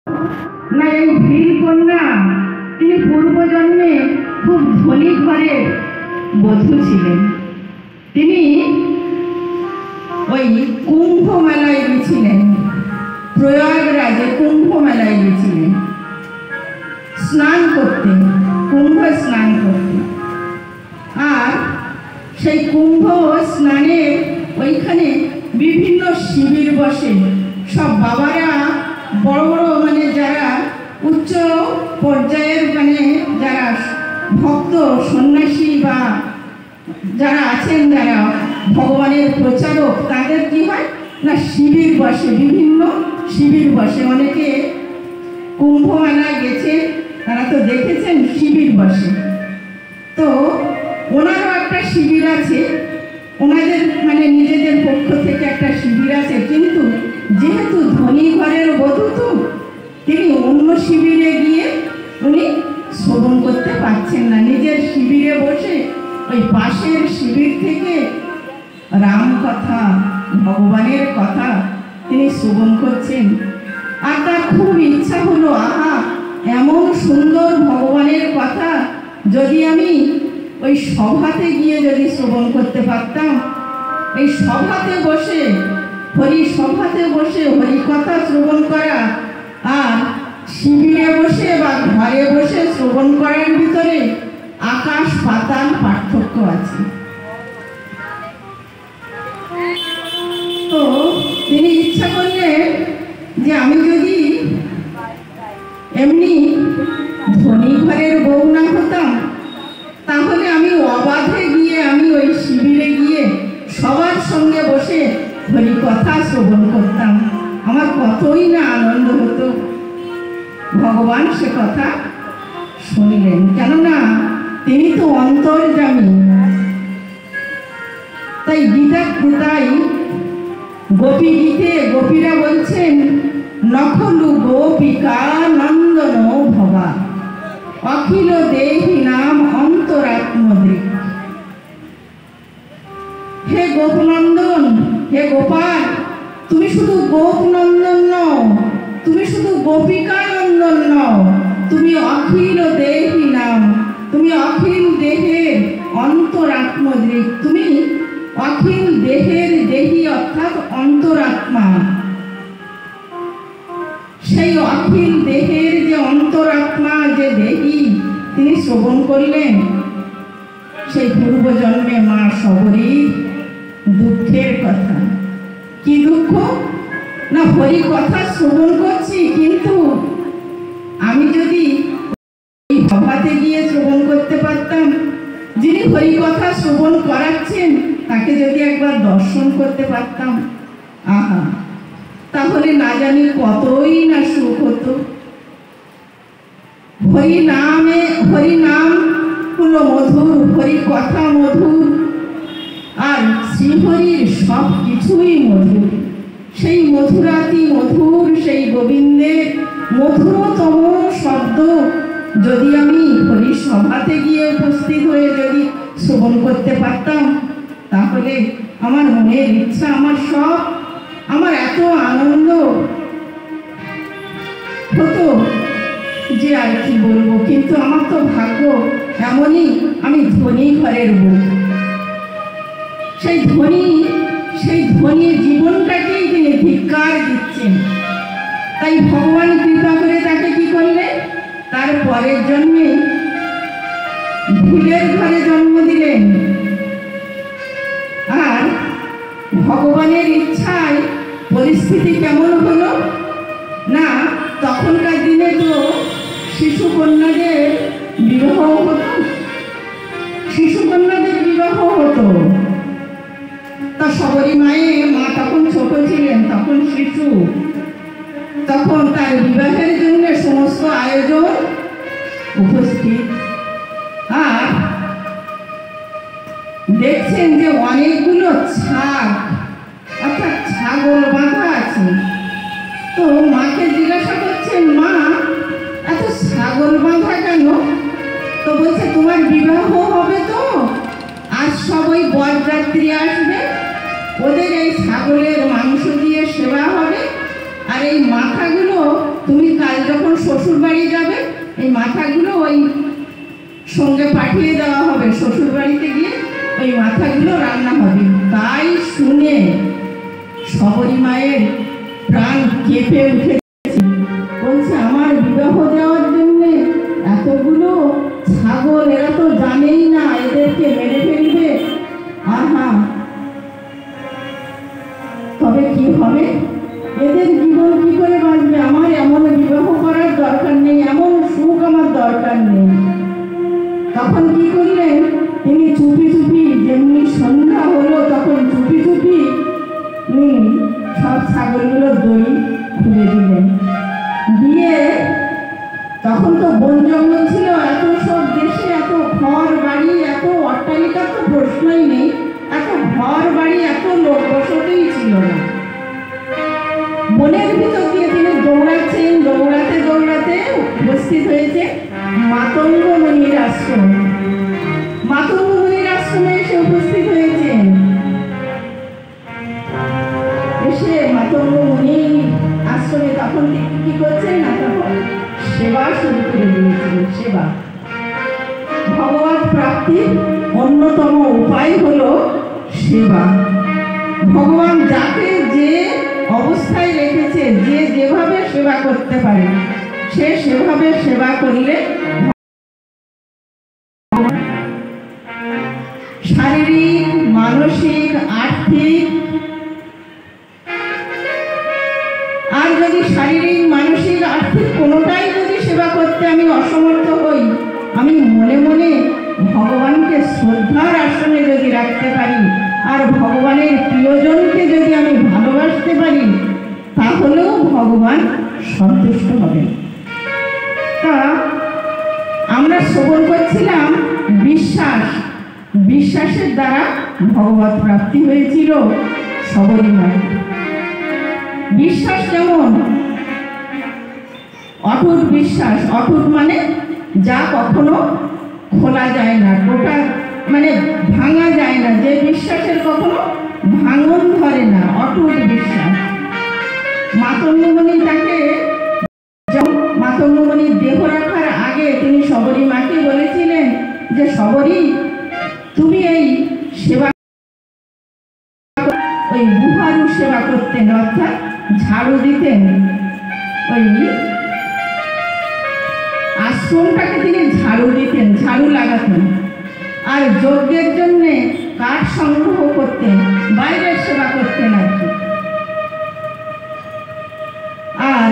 না এই ভীরকন্যা তিনি পূর্বজন্মে খুব ধনী ঘরে বধূ ছিলেন। তিনি ওই কুম্ভ মেলায় গেছিলেন, প্রয়াগরাজে কুম্ভ মেলায় গেছিলেন স্নান করতে, কুম্ভ স্নান করতে। আর সেই কুম্ভ স্নানের ওইখানে বিভিন্ন শিবির বসে। সব বাবারা বড় বড় মানে যারা উচ্চ পর্যায়ের মানে যারা ভক্ত সন্ন্যাসী বা যারা আছেন, যারা ভগবানের প্রচারক, তাদের কি হয় না শিবির বসে, বিভিন্ন শিবির বসে। অনেকে কুম্ভ মেলায় গেছে, তারা তো দেখেছেন শিবির বসে। তো ওনারও একটা শিবির আছে, ওনাদের মানে নিজেদের পক্ষ থেকে একটা শিবির আছে। কিন্তু যেহেতু ধনী ঘরের বধূ, তো তিনি অন্য শিবিরে গিয়ে উনি শ্রবণ করতে পারছেন না। নিজের শিবিরে বসে ওই পাশের শিবির থেকে রাম কথা, ভগবানের কথা তিনি শ্রবণ করছেন। আর তার খুব ইচ্ছা হলো, আহা এমন সুন্দর ভগবানের কথা যদি আমি ওই সভাতে গিয়ে যদি শ্রবণ করতে পারতাম। এই সভাতে বসে হরি কথা শ্রবণ করা আর শিবিরে বসে বা ঘরে বসে শ্রবণ করার ভিতরে আকাশ পাতাল পার্থক্য আছে। তো তিনি ইচ্ছা করলেন যে আমি যদি এমনি ধনী ঘরের বউ না হতাম, তাহলে আমি অবাধে গিয়ে আমি ওই শিবিরে গিয়ে সবার সঙ্গে বসে হরি কথা শ্রবণ করতাম। আমার কতই না আনন্দ হতো। ভগবান সে কথা শুনলেন, কেননা তিনি তো অন্তর্যামী। তাই গীতায় গোপী গীতে গোপীরা বলছেন, নখলু গোপিকা নন্দন ভবা অখিল দেহি নাম অন্তরাত্মদৃক। হে গোপনন্দন, হে গোপাল, তুমি শুধু গোপনন্দন নও, তুমি শুধু গোপিকা নন্দন নও, তুমি অখিল দেহি নাম, তুমি অখিল দেহের অন্তরাত্মদৃক, তুমি অখিল দেহের দেহি অর্থাৎ অন্তরাত্মা। সেই অখিল দেহের যে অন্তরাত্মা, যে দেহি তিনি শ্রবণ করলেন। সেই পূর্বজন্মে মা শবরীর দুঃখের কথা। কি দুঃখ না, হরি কথা শ্রবণ করছি, কিন্তু আমি যদি সভাতে গিয়ে শ্রবণ করতে পারতাম, যিনি হরি কথা শ্রবণ করাচ্ছেন তাকে যদি একবার দর্শন করতে পারতাম, আহা তাহলে না জানি কতই না সুখ হতো। হরি নাম হলো মধুর, হরি কথা মধুর, আর শ্রীহরির সব কিছুই মধুর। সেই মধুরাতি মধুর, সেই গোবিন্দের মধুরতম শব্দ যদি আমি হরি সভাতে গিয়ে উপস্থিত হয়ে যদি শ্রবণ করতে পারতাম, তাহলে আমার মনের ইচ্ছা, আমার এত আনন্দ হতো যে আর কি বলবো। কিন্তু আমার তো ভাগ্য এমনই, আমি ধনী ঘরের বউ। সেই ধনী জীবনটাকেই তিনি ধিক্কার দিচ্ছেন। তাই ভগবান কৃপা করে তাকে কি করলেন, তার পরের জন্মে ভুলের ঘরে জন্ম দিলেন। আর ভগবানের ইচ্ছায় পরিস্থিতি কেমন হলো না, তখনকার দিনে তো শিশু কন্যাদের বিবাহ হতো। তা শবরী মা তখন ছোট ছিলেন, তখন শিশু, তখন তার বিবাহের জন্য সমস্ত আয়োজন উপস্থিত। আর দেখছেন যে অনেকগুলো ছাগ অর্থাৎ ছাগল বাঁধা আছে। তো মাকে জিজ্ঞাসা করছেন, মা এত ছাগল বাঁধা কেন? তো বলছে, তোমার বিবাহ হবে তো, আজ সবাই বরযাত্রী আসবে, ওদের এই ছাগলের মাংস দিয়ে সেবা হবে, আর এই মাথাগুলো তুমি কাল এই মাথাগুলো ওই সঙ্গে পাঠিয়ে দেওয়া হবে, শ্বশুর বাড়িতে গিয়ে ওই মাথাগুলো রান্না হবে। তাই শুনে শবরী মায়ের প্রাণ কেঁপে উঠেছে। বলছে আমার বিবাহ দেওয়ার জন্য এতগুলো ছাগল, এরা তো জানেই না, এদেরকে মেরে ফেলবে। আহা, তবে কি হবে, এদের জীবন কি করে বাঁচবে? আমার এমন বিবাহ করার দরকার নেই, এমন সুখ আমার দরকার নেই। তখন কি করলেন তিনি? চুপি চুপি, যেমনি সন্ধ্যা হলো তখন চুপি চুপি সব ছাগলগুলো দড়ি খুলে দিলেন। দিয়ে তখন তো বন জঙ্গল ছিল, এত সব দেশে এত ঘর বাড়ি, এত অট্টালিকার তো প্রশ্নই নেই, এত ঘর বাড়ি, এত লোক বসতিই ছিল না। বনের ভিতর দিয়ে তিনি দৌড়াচ্ছেন, দৌড়াতে দৌড়াতে উপস্থিত হয়েছে মাতঙ্গ মুনির আশ্রম। মাতঙ্গ মুনির আশ্রমে এসে উপস্থিত হয়েছেন। এসে মাতঙ্গ মুনির আশ্রমে তখন কি করছেন না, তখন সেবা শুরু করে দিয়েছিলেন। সেবা ভগবত প্রাপ্তির অন্যতম উপায় হলো সেবা। ভগবান যাকে যে অবস্থায় রেখেছে, যে যেভাবে সেবা করতে পারে, সে সেভাবে সেবা করলে শারীরিক, মানসিক, আর্থিক, আর যদি শারীরিক, মানসিক, আর্থিক কোনোটাই যদি সেবা করতে আমি অসমর্থ হই, আমি মনে মনে ভগবানকে শ্রদ্ধার আসনে যদি রাখতে পারি, আর ভগবানের প্রিয়জনকে যদি আমি ভালোবাসতে পারি, তাহলেও ভগবান সন্তুষ্ট হবেন। তা আমরা শ্রবণ করছিলাম বিশ্বাস, বিশ্বাসের দ্বারা ভগবত প্রাপ্তি হয়েছিল শবরী মায়ের। বিশ্বাস কেমন? অটুট বিশ্বাস। অটুট মানে যা কখনো খোলা যায় না, ওটা মানে ভাঙা যায় না, যে বিশ্বাসের কখনো ভাঙন ধরে না, অটুট বিশ্বাস। মাতঙ্গমণি তাকে, মাতঙ্গমণির দেহ রাখার আগে তিনি শবরী মাকে বলেছিলেন যে শবরী, তুমি এই সেবা, ওই বুহারু সেবা করতেন, অর্থাৎ ঝাড়ু দিতেন, ওই আশ্রমটাকে তিনি ঝাড়ু দিতেন, ঝাড়ু লাগাতেন, আর যজ্ঞের জন্য কাঠ সংগ্রহ করতেন, বাইরের সেবা করতেন আর কি। আর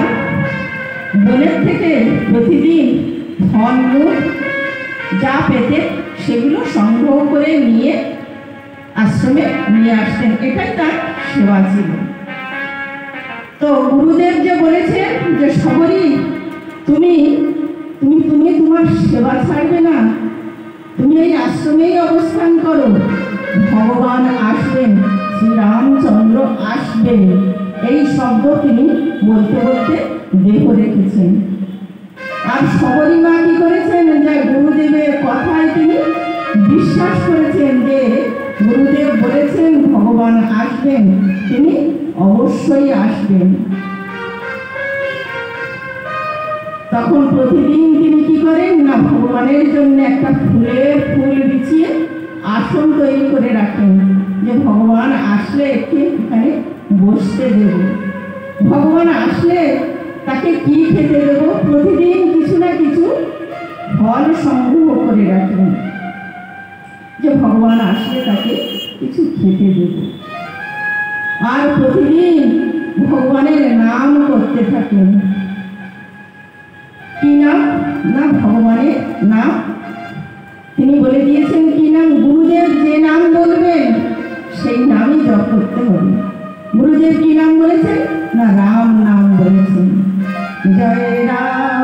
বনের থেকে প্রতিদিন ধন মূল যা পেতেন সেগুলো সংগ্রহ করে নিয়ে আশ্রমে নিয়ে আসতেন, এটাই তার সেবা ছিল। তো গুরুদেব যে বলেছেন যে শবরী, তুমি তুমি তুমি তোমার সেবা ছাড়বে না, তুমি এই আশ্রমেই অবস্থান করো, ভগবান আসবেন, শ্রীরামচন্দ্র আসবেন, এই শব্দ তিনি বলতে বলতে দেহ রেখেছেন। আর শবরী মা কি করেছেন, যে গুরুদেবের কথায় তিনি বিশ্বাস করেছেন যে গুরুদেব বলেছেন ভগবান আসবেন, তিনি অবশ্যই আসবেন। তখন প্রতিদিন তিনি কি করেন না, ভগবানের জন্য একটা ফুলের ফুল বিছিয়ে আসন তৈরি করে রাখেন, যে ভগবান আসলে একটু এখানে বসতে দেব, ভগবান আসলে তাকে কি খেতে দেব, প্রতিদিন কিছু না কিছু ফল সংগ্রহ করে রাখেন, যে ভগবান আসলে তাকে কিছু খেতে দেব। আর প্রতিদিন ভগবানের নাম করতে থাকেন। কি নাম? না ভগবানের নাম। তিনি বলে দিয়েছেন কি নাম? গুরুদেব যে নাম বলবেন সেই নামই জপ করতে হবে। গুরুদেব কি নাম বলেছেন? না রাম নাম বলেছেন। জয় রাম